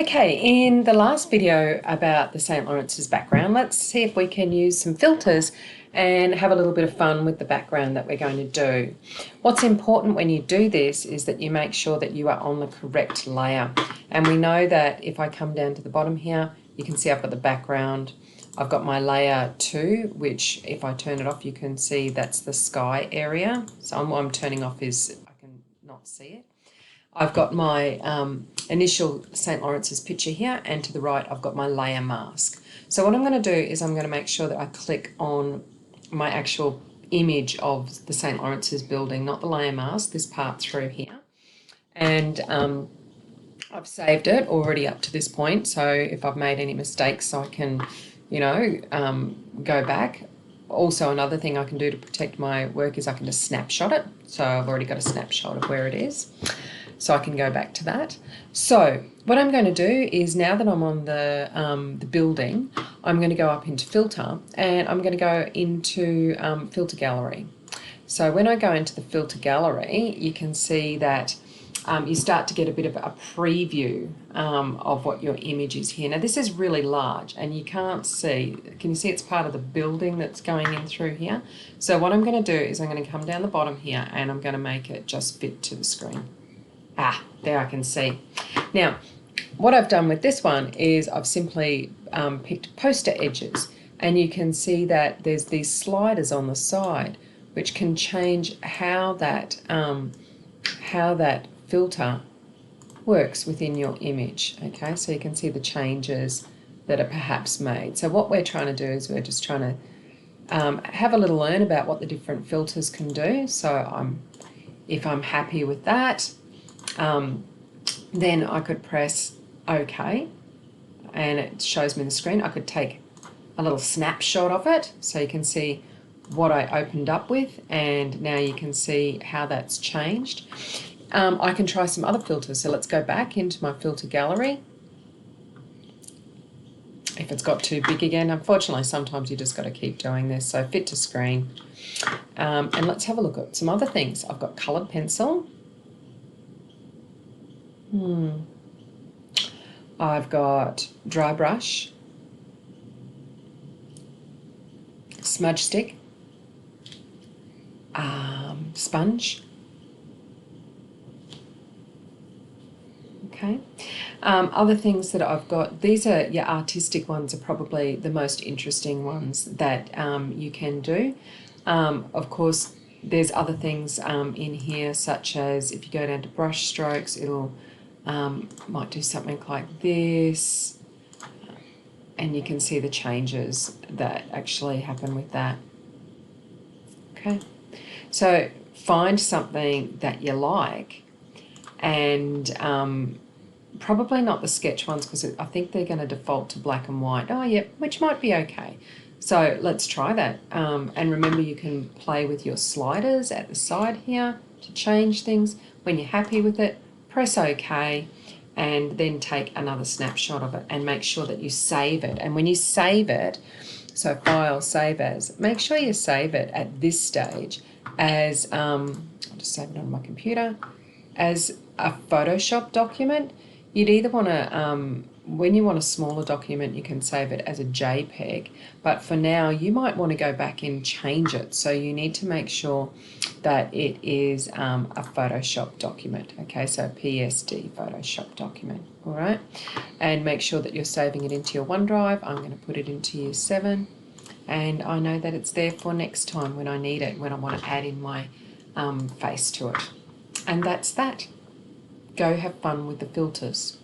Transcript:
Okay, in the last video about the St. Lawrence's background, let's see if we can use some filters and have a little bit of fun with the background that we're going to do. What's important when you do this is that you make sure that you are on the correct layer. And we know that if I come down to the bottom here, you can see I've got the background. I've got my layer 2, which if I turn it off, you can see that's the sky area. So what I'm turning off is I can not see it. I've got my initial St. Lawrence's picture here, and to the right I've got my layer mask. So what I'm going to do is I'm going to make sure that I click on my actual image of the St. Lawrence's building, not the layer mask, this part through here. And I've saved it already up to this point, so if I've made any mistakes I can, go back. Also, another thing I can do to protect my work is I can just snapshot it. So I've already got a snapshot of where it is. So I can go back to that. So what I'm going to do is, now that I'm on the building, I'm going to go up into filter and I'm going to go into filter gallery. So when I go into the filter gallery, you can see that you start to get a bit of a preview of what your image is here. Now this is really large and you can't see, can you see it's part of the building that's going in through here? So what I'm going to do is I'm going to come down the bottom here and I'm going to make it just fit to the screen. There I can see. Now, what I've done with this one is I've simply picked poster edges, and you can see that there's these sliders on the side which can change how that filter works within your image. Okay, so you can see the changes that are perhaps made. So what we're trying to do is we're just trying to have a little learn about what the different filters can do. So if I'm happy with that, then I could press OK and it shows me the screen. I could take a little snapshot of it so you can see what I opened up with, and now you can see how that's changed. I can try some other filters, so let's go back into my filter gallery. If it's got too big again, unfortunately sometimes you just got to keep doing this. So fit to screen, and let's have a look at some other things. I've got coloured pencil. I've got dry brush, smudge stick, sponge. Okay. Other things that I've got, these are your artistic ones, are probably the most interesting ones that you can do. Of course, there's other things in here, such as if you go down to brush strokes, it'll might do something like this, and you can see the changes that actually happen with that. Okay, so find something that you like, and probably not the sketch ones, because I think they're going to default to black and white. Oh yeah, which might be okay. So let's try that, and remember you can play with your sliders at the side here to change things. When you're happy with it, press OK, and then take another snapshot of it and make sure that you save it. And when you save it, so file, save as, make sure you save it at this stage as, I'll just save it on my computer, as a Photoshop document. You'd either want to, when you want a smaller document, you can save it as a JPEG, but for now you might want to go back and change it. So you need to make sure that it is a Photoshop document. Okay, so PSD Photoshop document. All right, and make sure that you're saving it into your OneDrive. I'm going to put it into year 7, and I know that it's there for next time when I need it, when I want to add in my face to it. And that's that. Go have fun with the filters.